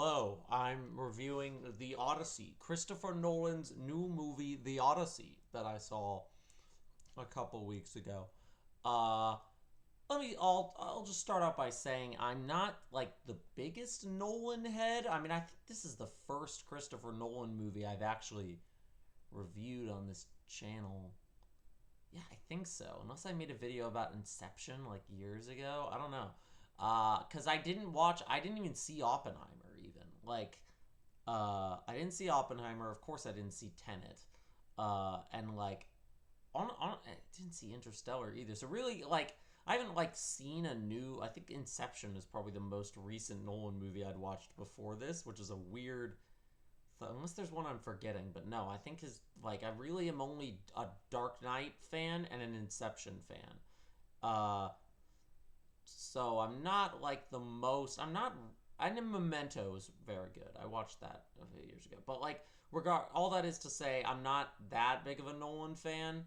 Hello, I'm reviewing The Odyssey, Christopher Nolan's new movie, The Odyssey, that I saw a couple weeks ago. Uh, I'll just start out by saying I'm not like the biggest Nolan head. I mean, I think this is the first Christopher Nolan movie I've actually reviewed on this channel. Yeah, I think so. Unless I made a video about Inception like years ago. I don't know. Cause I didn't even see Oppenheimer even. I didn't see Oppenheimer. Of course I didn't see Tenet. And like, I didn't see Interstellar either. So really, like, I haven't like seen a new. I think Inception is probably the most recent Nolan movie I'd watched before this, which is a weird. Unless there's one I'm forgetting, but no, I think his like I really am only a Dark Knight fan and an Inception fan. Uh, so I'm not like the most. I'm not. I know Memento is very good. I watched that a few years ago. But like, all that is to say, I'm not that big of a Nolan fan.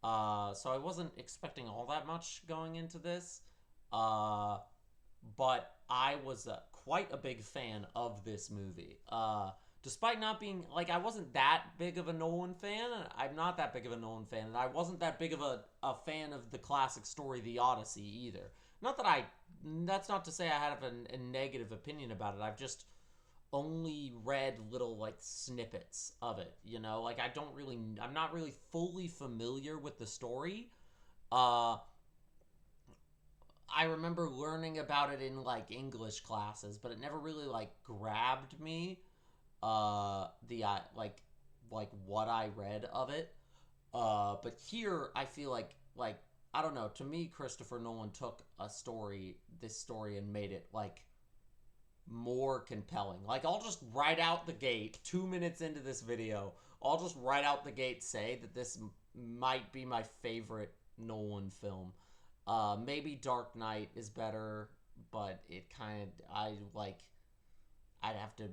So I wasn't expecting all that much going into this. Uh, but I was quite a big fan of this movie. Despite not being like I wasn't that big of a Nolan fan. I'm not that big of a Nolan fan, and I wasn't that big of a fan of the classic story, The Odyssey, either. Not that I. That's not to say I have a negative opinion about it. I've just only read little like snippets of it. You know, like I'm not really fully familiar with the story. Uh, I remember learning about it in like English classes, but it never really like grabbed me. The like what I read of it. But here I feel like I don't know. To me, Christopher Nolan took this story, and made it like more compelling. Like I'll just right out the gate, 2 minutes into this video, I'll just right out the gate say that this might be my favorite Nolan film. Maybe Dark Knight is better, but it kind of I'd have to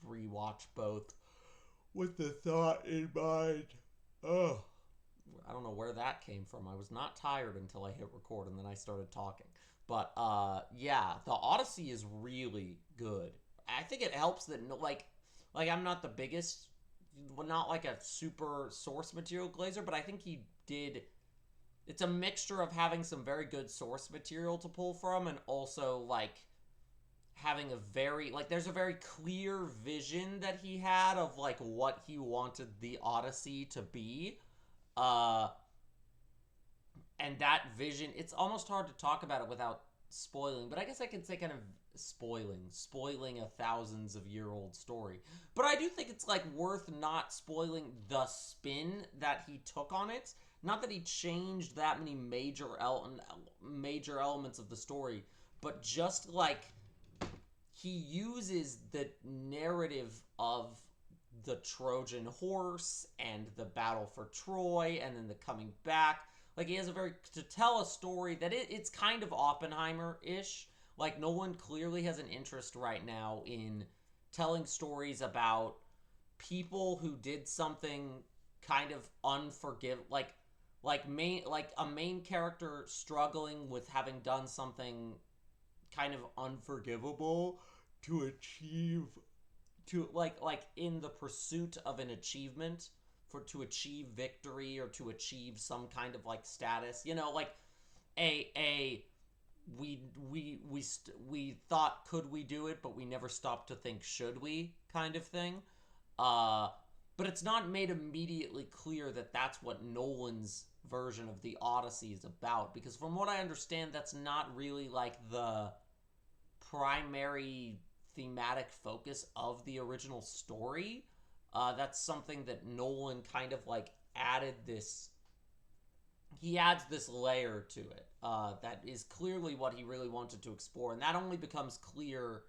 rewatch both with the thought in mind. Oh, I don't know where that came from. I was not tired until I hit record and then I started talking. But yeah, the Odyssey is really good. I think it helps that like I'm not the biggest, well, not like a super source material glazer, but I think he did. It's a mixture of having some very good source material to pull from, and also like having a very like there's a very clear vision that he had of like what he wanted the Odyssey to be. Uh and that vision, it's almost hard to talk about it without spoiling, but I guess I could say kind of spoiling a thousands of year old story. But I do think it's like worth not spoiling the spin that he took on it. Not that he changed that many major elements of the story, but just like he uses the narrative of the Trojan horse and the battle for Troy and then the coming back. Like he has to tell a story that it's kind of Oppenheimer-ish. Like Nolan clearly has an interest right now in telling stories about people who did something kind of like a main character struggling with having done something kind of unforgivable to achieve to like in the pursuit of an achievement, for to achieve victory or to achieve some kind of like status, like a we thought, could we do it, but we never stopped to think, should we, kind of thing. uh but it's not made immediately clear that that's what Nolan's version of the Odyssey is about, because from what I understand, that's not really like the primary thematic focus of the original story. That's something that Nolan kind of like added this. He adds this layer to it that is clearly what he really wanted to explore, and that only becomes clear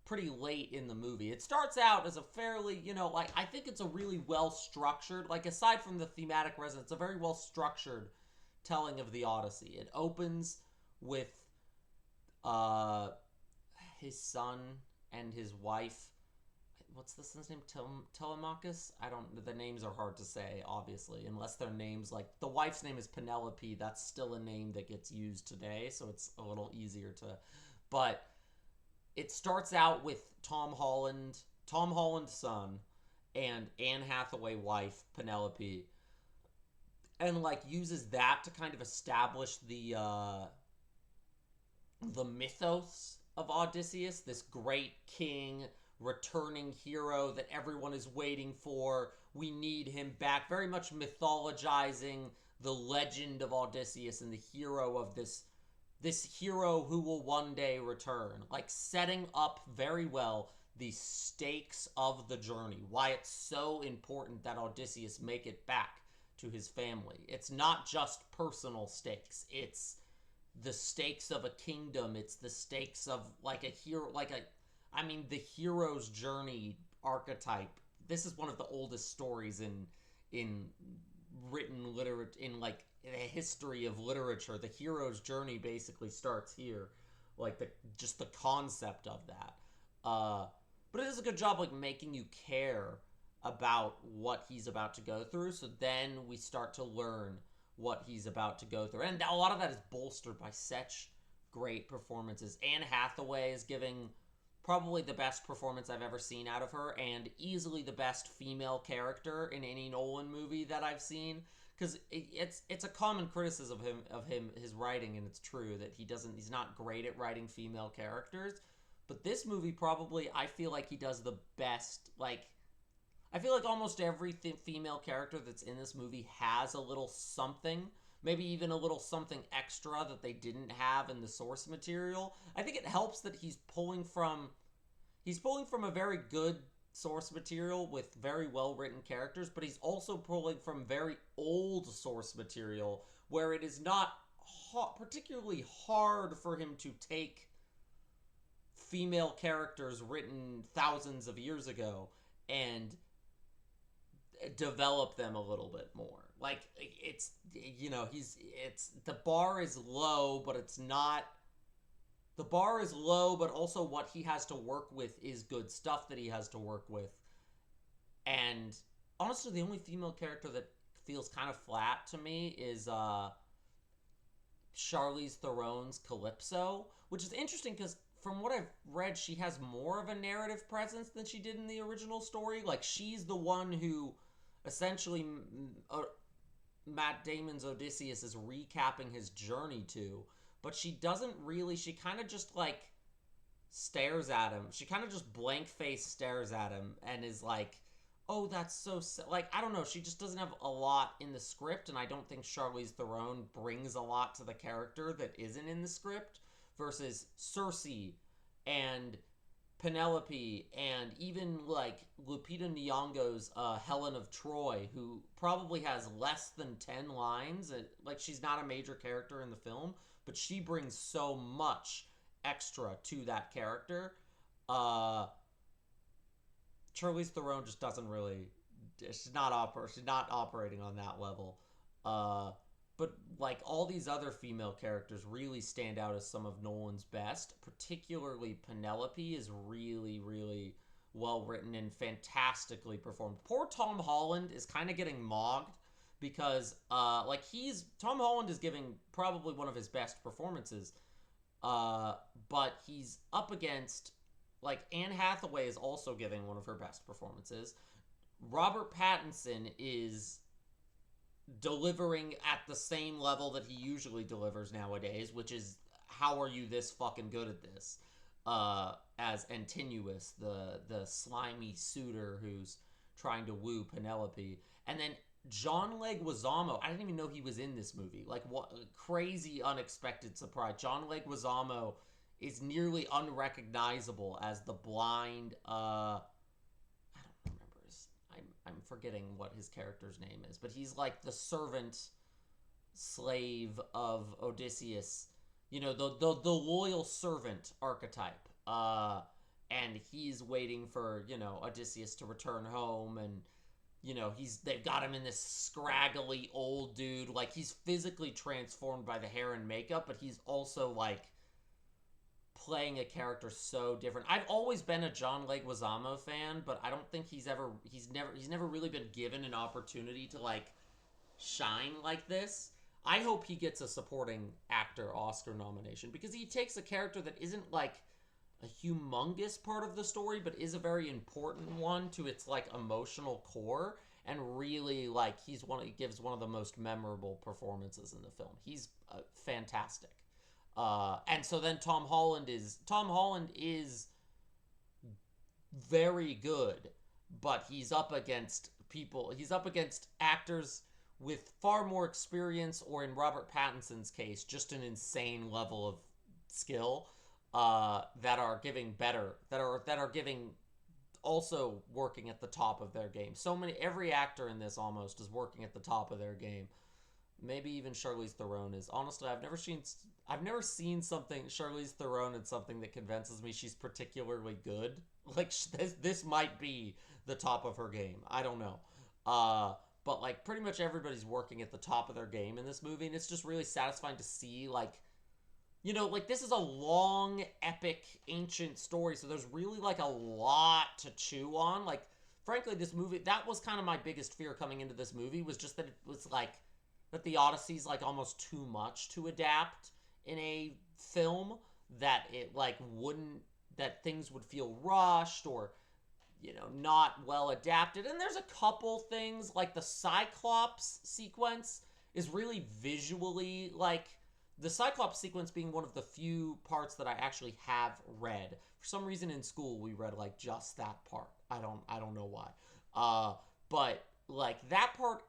pretty late in the movie. It starts out as a fairly, like I think it's a really well structured, like aside from the thematic resonance, it's a very well structured telling of the Odyssey. It opens with uh his son and his wife. What's this son's name? Telemachus? I don't. The names are hard to say, obviously, unless their names like the wife's name is Penelope. That's still a name that gets used today, so it's a little easier to. But it starts out with Tom Holland's son, and Anne Hathaway wife Penelope, and like uses that to kind of establish the mythos of Odysseus, this great king, returning hero that everyone is waiting for. We need him back. Very much mythologizing the legend of Odysseus and the hero of this hero who will one day return. Like setting up very well the stakes of the journey. Why it's so important that Odysseus make it back to his family. It's not just personal stakes. It's the stakes of a kingdom. It's the stakes of like a hero, the hero's journey archetype. This is one of the oldest stories in written literature, in like the history of literature. The hero's journey basically starts here, like the concept of that. But it does a good job like making you care about what he's about to go through. So then we start to learn what he's about to go through. And a lot of that is bolstered by such great performances. Anne Hathaway is giving probably the best performance I've ever seen out of her, and easily the best female character in any Nolan movie that I've seen. Because it's a common criticism of him his writing, and it's true that he's not great at writing female characters. But this movie probably, I feel like he does the best. Like, I feel like almost every female character that's in this movie has a little something, maybe even a little something extra that they didn't have in the source material. I think it helps that he's pulling from a very good source material with very well written characters, but he's also pulling from very old source material where it is not particularly hard for him to take female characters written thousands of years ago and develop them a little bit more. Like, it's, the bar is low, but it's not, the bar is low, but also what he has to work with is good stuff that he has to work with. And honestly, the only female character that feels kind of flat to me is Charlize Theron's Calypso, which is interesting because from what I've read, she has more of a narrative presence than she did in the original story. Like, she's the one who essentially Matt Damon's Odysseus is recapping his journey to, but she doesn't really, she kind of just like stares at him. She kind of just blank face stares at him and is like, oh, that's so like, I don't know, she just doesn't have a lot in the script, and I don't think Charlize Theron brings a lot to the character that isn't in the script, versus Cersei and Penelope, and even like Lupita Nyong'o's Helen of Troy, who probably has less than 10 lines. And, like, she's not a major character in the film, but she brings so much extra to that character. Charlize Theron just doesn't really. She's not operating on that level. But like all these other female characters really stand out as some of Nolan's best. Particularly Penelope is really, really well written and fantastically performed. Poor Tom Holland is kind of getting mogged because Tom Holland is giving probably one of his best performances. But he's up against, like, Anne Hathaway is also giving one of her best performances. Robert Pattinson is delivering at the same level that he usually delivers nowadays, which is, how are you this fucking good at this? As Antinous, the slimy suitor who's trying to woo Penelope. And then John Leguizamo, I didn't even know he was in this movie. Like, what crazy unexpected surprise. John Leguizamo is nearly unrecognizable as the blind, I'm forgetting what his character's name is, but he's like the servant slave of Odysseus, the loyal servant archetype. And he's waiting for, Odysseus to return home, and they've got him in this scraggly old dude. Like, he's physically transformed by the hair and makeup, but he's also like playing a character so different. I've always been a John Leguizamo fan, but I don't think he's never really been given an opportunity to like shine like this. I hope he gets a supporting actor Oscar nomination, because he takes a character that isn't like a humongous part of the story, but is a very important one to its like emotional core. And really, like he gives one of the most memorable performances in the film. He's fantastic. And so then Tom Holland is very good, but he's up against people. He's up against actors with far more experience, or in Robert Pattinson's case, just an insane level of skill that are giving better that are giving also working at the top of their game. Every actor in this almost is working at the top of their game. Maybe even Charlize Theron is. Honestly, I've never seen something Charlize Theron in something that convinces me she's particularly good. Like this might be the top of her game. I don't know. But like pretty much everybody's working at the top of their game in this movie, and it's just really satisfying to see like like this is a long, epic, ancient story, so there's really like a lot to chew on. Like frankly, this movie, that was kind of my biggest fear coming into this movie, was just that it was like that the Odyssey's like almost too much to adapt in a film, that it like wouldn't that things would feel rushed or not well adapted. And there's a couple things like the Cyclops sequence is really visually like the Cyclops sequence being one of the few parts that I actually have read. For some reason in school we read like just that part. I don't know why. But like that part,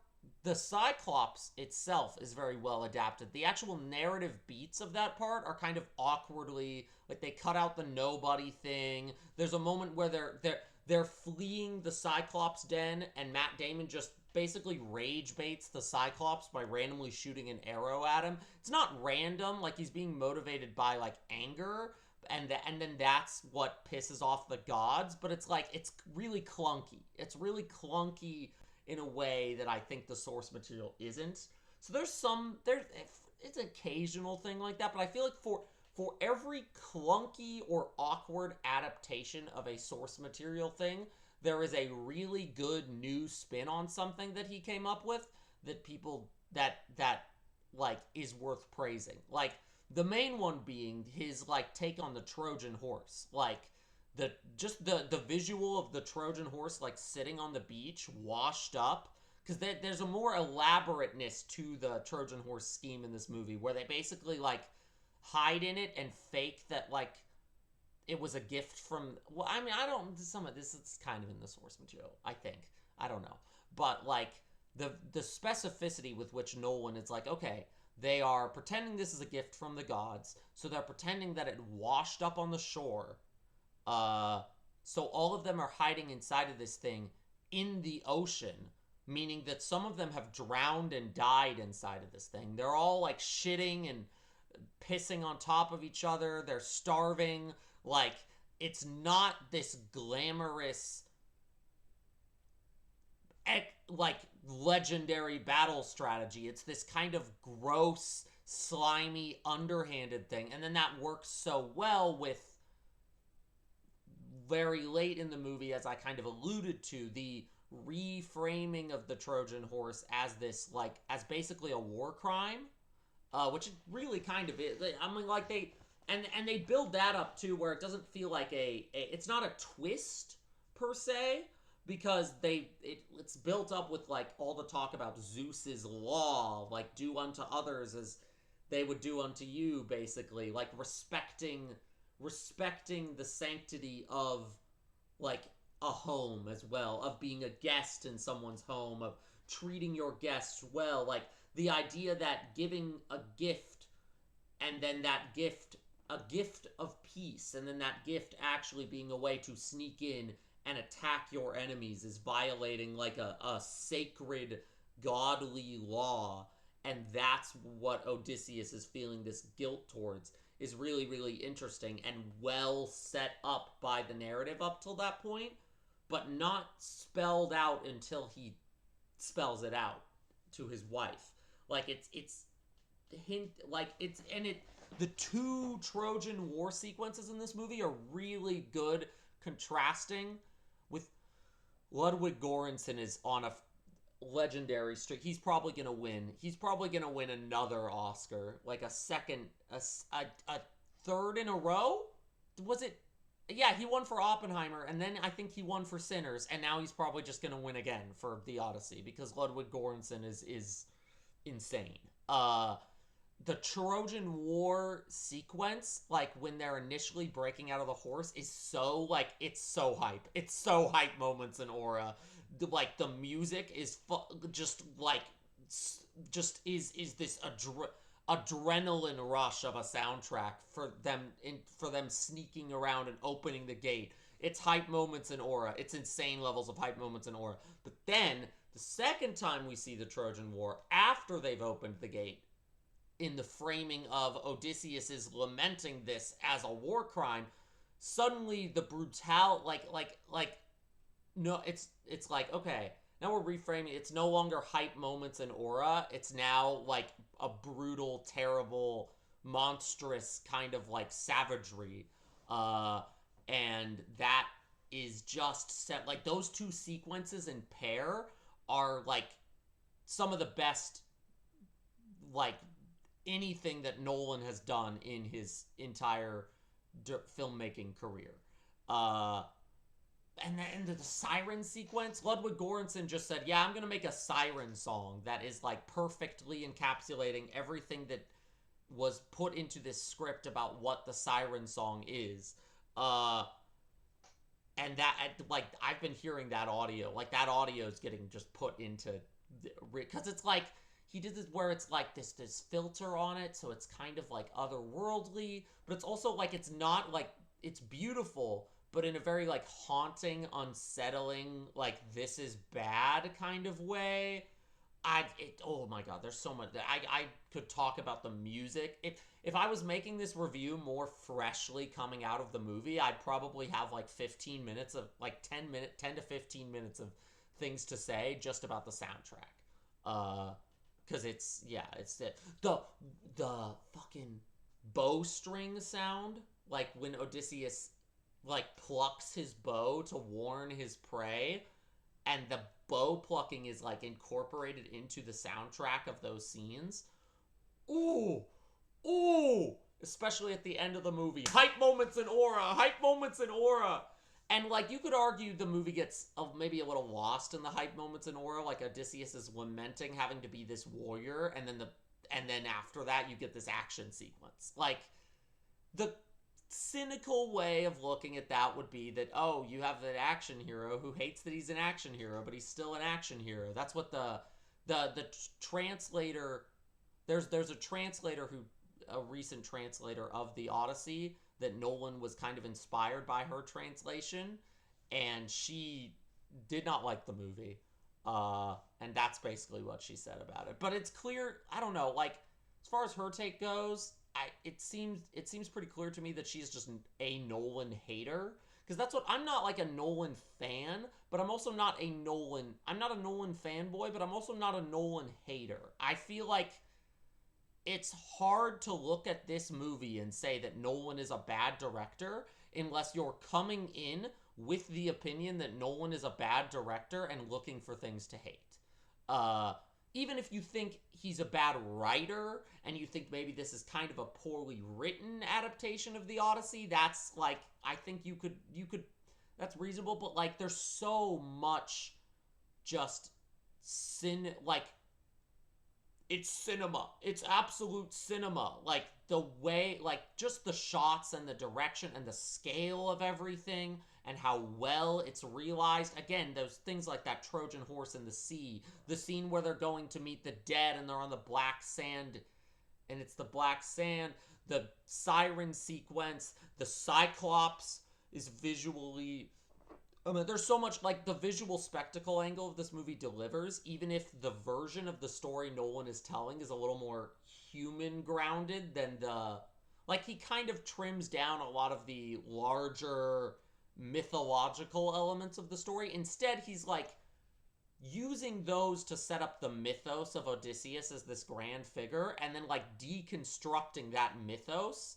the Cyclops itself is very well adapted. The actual narrative beats of that part are kind of awkwardly like they cut out the nobody thing. There's a moment where they're fleeing the Cyclops den, and Matt Damon just basically rage baits the Cyclops by randomly shooting an arrow at him. It's not random, like he's being motivated by like anger, and then that's what pisses off the gods, but it's like it's really clunky. It's really clunky in a way that I think the source material isn't. So it's an occasional thing like that, but I feel like for every clunky or awkward adaptation of a source material thing, there is a really good new spin on something that he came up with that people that like is worth praising. Like the main one being his like take on the Trojan horse. Like the visual of the Trojan horse like sitting on the beach washed up, because there's a more elaborateness to the Trojan horse scheme in this movie, where they basically like hide in it and fake that like it was a gift from, well, I mean, I don't, some of this is kind of in the source material, I think. I don't know. But like the specificity with which Nolan is like, okay, they are pretending this is a gift from the gods, so they're pretending that it washed up on the shore. So all of them are hiding inside of this thing in the ocean, meaning that some of them have drowned and died inside of this thing. They're all like shitting and pissing on top of each other. They're starving. Like, it's not this glamorous, like, legendary battle strategy. It's this kind of gross, slimy, underhanded thing. And then that works so well with, very late in the movie, as I kind of alluded to, the reframing of the Trojan horse as this, like, as basically a war crime, which it really kind of is. I mean, like, they build that up too, where it doesn't feel like it's not a twist per se, because it's built up with like all the talk about Zeus's law, like do unto others as they would do unto you, basically, like respecting the sanctity of like a home as well, of being a guest in someone's home, of treating your guests well, like the idea that giving a gift, and then that gift, a gift of peace, and then that gift actually being a way to sneak in and attack your enemies, is violating like a sacred godly law. And that's what Odysseus is feeling this guilt towards, is really, really interesting and well set up by the narrative up till that point, but not spelled out until he spells it out to his wife. Like it's hint, like it's, and it, the two Trojan War sequences in this movie are really good, contrasting with Ludwig Göransson is on a legendary streak. He's probably gonna win. He's probably gonna win another Oscar, like a third in a row. Was it Yeah, he won for Oppenheimer, and then I think he won for Sinners, and now he's probably just gonna win again for the Odyssey because Ludwig Göransson is insane. The Trojan War sequence, like when they're initially breaking out of the horse, is so like it's so hype. It's so hype moments in Aura. Like the music is just like just is this adrenaline rush of a soundtrack for them sneaking around and opening the gate. It's hype moments in Aura. It's insane levels of hype moments in Aura. But then the second time we see the Trojan War after they've opened the gate, in the framing of Odysseus is lamenting this as a war crime, suddenly the brutal like no, it's like, okay, now we're reframing. It's no longer hype moments in Aura. It's now like a brutal, terrible, monstrous kind of like savagery, and that is just set. Like those two sequences in pair are like some of the best, like anything that Nolan has done in his entire filmmaking career. And the siren sequence, Ludwig Göransson just said, yeah, I'm going to make a siren song that is like perfectly encapsulating everything that was put into this script about what the siren song is. And that, like, I've been hearing that audio. Like, that audio is getting just put into, because it's like, he did this where it's like this filter on it, so it's kind of like otherworldly, but it's also like it's not like, it's beautiful, but in a very like haunting, unsettling, like this is bad kind of way. Oh my god, there's so much that I could talk about the music. If I was making this review more freshly coming out of the movie, I'd probably have like 15 minutes of like 10 to 15 minutes of things to say just about the soundtrack. Because it's the fucking bowstring sound, like when Odysseus like plucks his bow to warn his prey, and the bow plucking is like incorporated into the soundtrack of those scenes. Ooh, ooh, especially at the end of the movie. Hype moments in Aura, hype moments in Aura. And like you could argue the movie gets maybe a little lost in the hype moments in Aura, like Odysseus is lamenting having to be this warrior, and then after that you get this action sequence. Like the cynical way of looking at that would be that, oh, you have an action hero who hates that he's an action hero, but he's still an action hero. That's what the translator, there's a translator who, a recent translator of the Odyssey, that Nolan was kind of inspired by her translation, and she did not like the movie, and that's basically what she said about it. But it's clear, I don't know, like as far as her take goes, it seems pretty clear to me that she's just a Nolan hater, because that's what, I'm not like a Nolan fan, but I'm also not a Nolan, I'm not a Nolan fanboy, but I'm also not a Nolan hater. I feel like it's hard to look at this movie and say that Nolan is a bad director unless you're coming in with the opinion that Nolan is a bad director and looking for things to hate. Even if you think he's a bad writer and you think maybe this is kind of a poorly written adaptation of the Odyssey, that's like, I think you could that's reasonable, but like there's so much just like it's cinema. It's absolute cinema. Like the way, like just the shots and the direction and the scale of everything and how well it's realized. Again, those things like that Trojan horse in the sea, the scene where they're going to meet the dead and they're on the black sand, and it's the black sand, the siren sequence, the Cyclops is visually, I mean, there's so much, like, the visual spectacle angle of this movie delivers, even if the version of the story Nolan is telling is a little more human grounded than like, he kind of trims down a lot of the larger mythological elements of the story. Instead, he's, like, using those to set up the mythos of Odysseus as this grand figure, and then, like, deconstructing that mythos.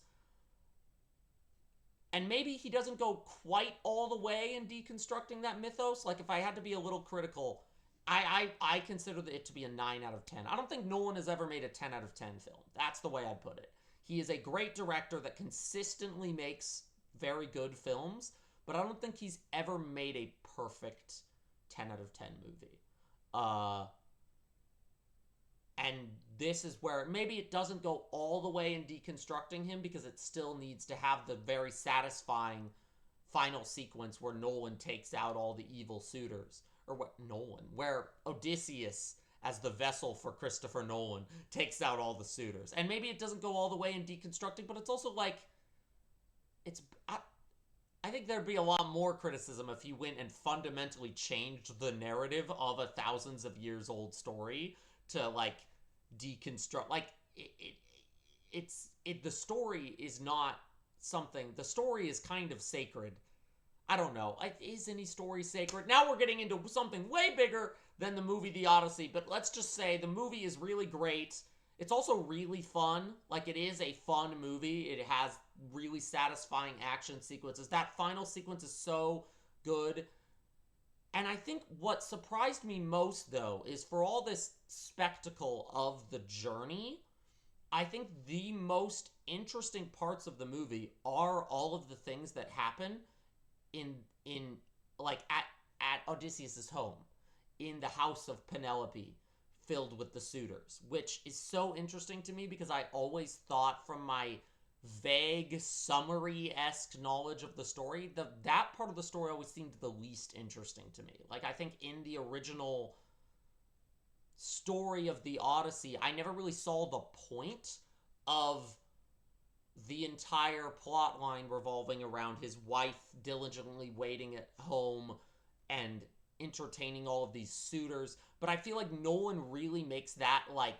And maybe he doesn't go quite all the way in deconstructing that mythos. Like, if I had to be a little critical, I consider it to be a 9 out of 10. I don't think Nolan has ever made a 10 out of 10 film. That's the way I'd put it. He is a great director that consistently makes very good films, but I don't think he's ever made a perfect 10 out of 10 movie. Uh, and this is where maybe it doesn't go all the way in deconstructing him because it still needs to have the very satisfying final sequence where Nolan takes out all the evil suitors. Or what Nolan, where Odysseus, as the vessel for Christopher Nolan, takes out all the suitors. And maybe it doesn't go all the way in deconstructing, but it's also like, it's I think there'd be a lot more criticism if he went and fundamentally changed the narrative of a thousands of years old story to like deconstruct. Like the story is not something. The story is kind of sacred. I don't know. Is any story sacred? Now we're getting into something way bigger than the movie The Odyssey, but let's just say the movie is really great. It's also really fun. Like, it is a fun movie. It has really satisfying action sequences. That final sequence is so good. And I think what surprised me most, though, is for all this spectacle of the journey, I think the most interesting parts of the movie are all of the things that happen in like at Odysseus's home, in the house of Penelope, filled with the suitors, which is so interesting to me because I always thought from my vague summary-esque knowledge of the story, that part of the story always seemed the least interesting to me. Like, I think in the original story of the Odyssey, I never really saw the point of the entire plot line revolving around his wife diligently waiting at home and entertaining all of these suitors. But I feel like Nolan really makes that like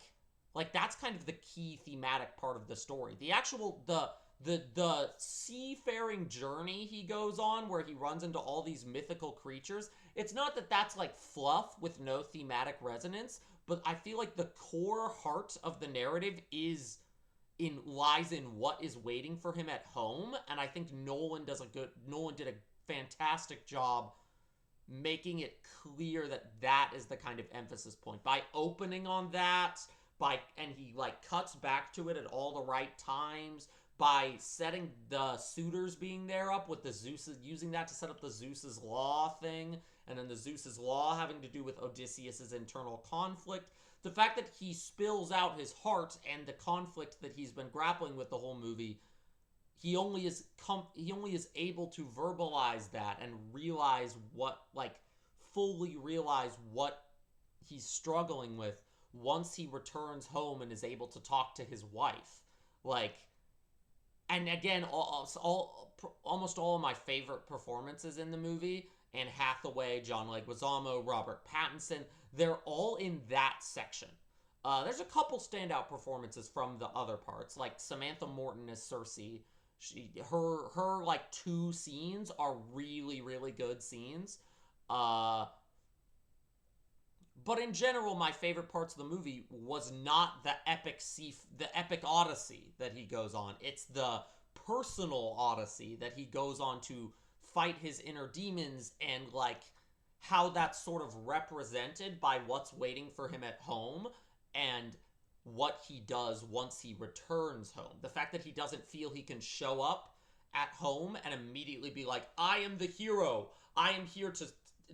that's kind of the key thematic part of the story. The actual the seafaring journey he goes on where he runs into all these mythical creatures, it's not that that's like fluff with no thematic resonance, but I feel like the core heart of the narrative lies in what is waiting for him at home, and I think Nolan did a fantastic job making it clear that is the kind of emphasis point by opening on that, and he like cuts back to it at all the right times by setting the suitors being there up with the Zeus, using that to set up the Zeus's law thing, and then the Zeus's law having to do with Odysseus's internal conflict. The fact that he spills out his heart and the conflict that he's been grappling with the whole movie, he only is able to verbalize that and fully realize what he's struggling with once he returns home and is able to talk to his wife. Like, and again, almost all of my favorite performances in the movie, Anne Hathaway, John Leguizamo, Robert Pattinson, they're all in that section. There's a couple standout performances from the other parts, like Samantha Morton as Cersei. Her like 2 scenes are really, really good scenes. But in general, my favorite parts of the movie was not the epic odyssey that he goes on. It's the personal odyssey that he goes on to fight his inner demons, and like how that's sort of represented by what's waiting for him at home and what he does once he returns home. The fact that he doesn't feel he can show up at home and immediately be like, I am the hero. I am here to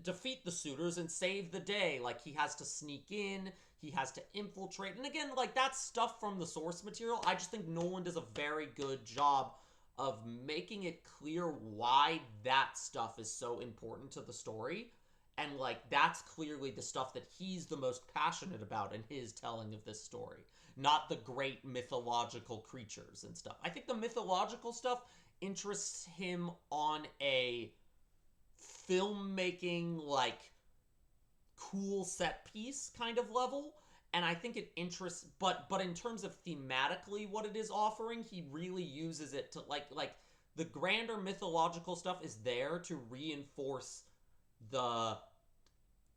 defeat the suitors and save the day. Like, he has to sneak in, he has to infiltrate. And again, like, that's stuff from the source material. I just think Nolan does a very good job of making it clear why that stuff is so important to the story. And, like, that's clearly the stuff that he's the most passionate about in his telling of this story. Not the great mythological creatures and stuff. I think the mythological stuff interests him on a filmmaking, like, cool set piece kind of level. And I think it interests, but in terms of thematically what it is offering, he really uses it to, like the grander mythological stuff is there to reinforce the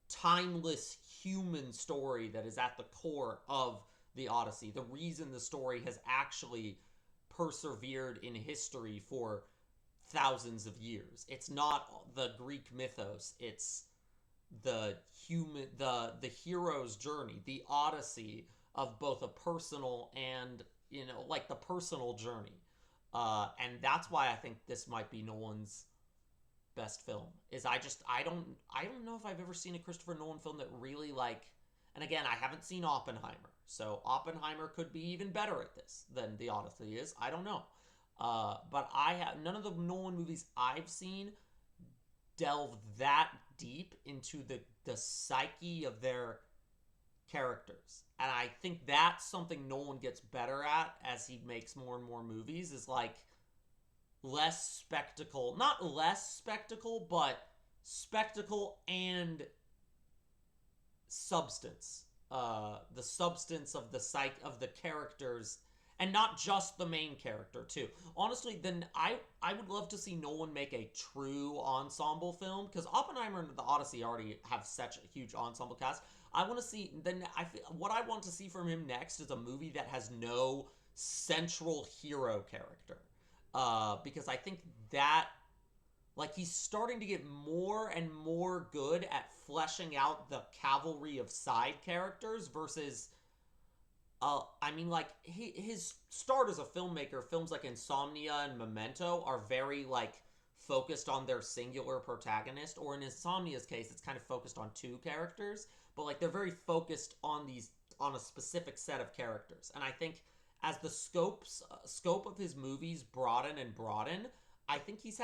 timeless human story that is at the core of the Odyssey. The reason the story has actually persevered in history for thousands of years. It's not the Greek mythos, it's the hero's journey, the Odyssey of both a personal and, like, the personal journey. And that's why I think this might be Nolan's best film. Is I don't know if I've ever seen a Christopher Nolan film that really like. And again, I haven't seen Oppenheimer, so Oppenheimer could be even better at this than The Odyssey is. I don't know. But I have none of the Nolan movies I've seen delve that deep into the psyche of their characters. And I think that's something Nolan gets better at as he makes more and more movies, is like less spectacle. Not less spectacle, but spectacle and substance. The substance of the psyche of the characters, and not just the main character too. Honestly, then I would love to see Nolan make a true ensemble film, because Oppenheimer and the Odyssey already have such a huge ensemble cast. I want to see what I want to see from him next is a movie that has no central hero character, because I think that like he's starting to get more and more good at fleshing out the cavalry of side characters versus I mean, like, his start as a filmmaker, films like Insomnia and Memento are very, like, focused on their singular protagonist, or in Insomnia's case, it's kind of focused on two characters, but, like, they're very focused on on a specific set of characters. And I think as the scope of his movies broaden and broaden, I think he's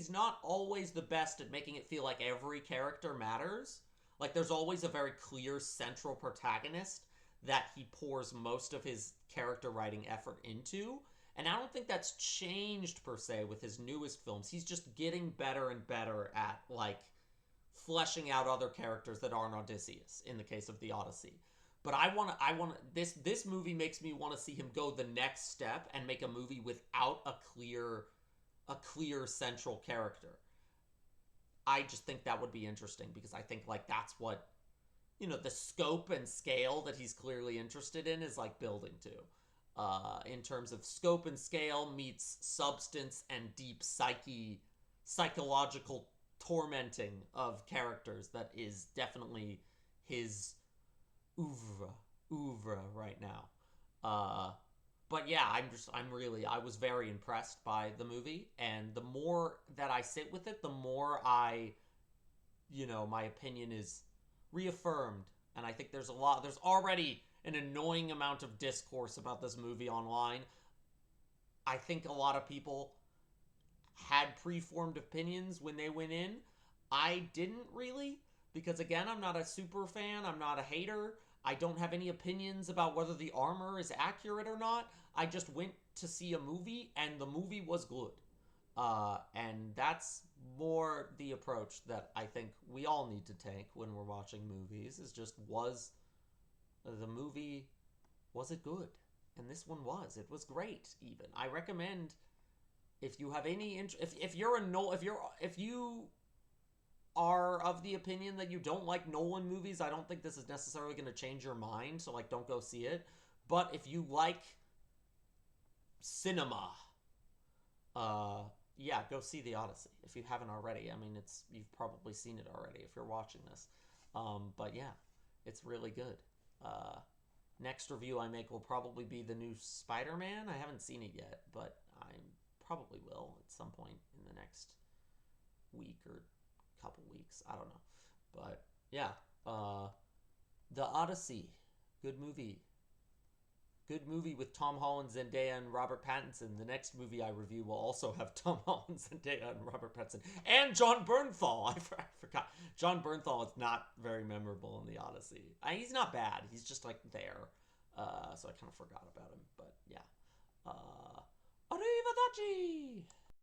not always the best at making it feel like every character matters. Like, there's always a very clear central protagonist that he pours most of his character writing effort into. And I don't think that's changed per se with his newest films. He's just getting better and better at, like, fleshing out other characters that aren't Odysseus in the case of the Odyssey. But this movie makes me want to see him go the next step and make a movie without a clear central character. I just think that would be interesting, because I think, like, that's what, you know, the scope and scale that he's clearly interested in is, like, building to. In terms of scope and scale meets substance and deep psychological tormenting of characters, that is definitely his oeuvre right now. But yeah, I was very impressed by the movie, and the more that I sit with it, the more my opinion is reaffirmed. And I think there's already an annoying amount of discourse about this movie online. I think a lot of people had preformed opinions when they went in. I didn't really, because again, I'm not a super fan, I'm not a hater. I don't have any opinions about whether the armor is accurate or not. I just went to see a movie, and the movie was good. And that's more the approach that I think we all need to take when we're watching movies, is just, was it good? And this one was. It was great, even. I recommend, if you have any interest, if you are of the opinion that you don't like Nolan movies, I don't think this is necessarily going to change your mind, so, like, don't go see it. But if you like cinema, yeah, go see The Odyssey if you haven't already. I mean, you've probably seen it already if you're watching this. But yeah, it's really good. Next review I make will probably be the new Spider-Man. I haven't seen it yet, but I probably will at some point in the next week or couple weeks. I don't know. But yeah, The Odyssey, good movie. Good movie with Tom Holland, Zendaya, and Robert Pattinson. The next movie I review will also have Tom Holland, Zendaya, and Robert Pattinson. And Jon Bernthal. I forgot. Jon Bernthal is not very memorable in The Odyssey. He's not bad. He's just, like, there. So I kind of forgot about him. But, yeah. Arrivederci!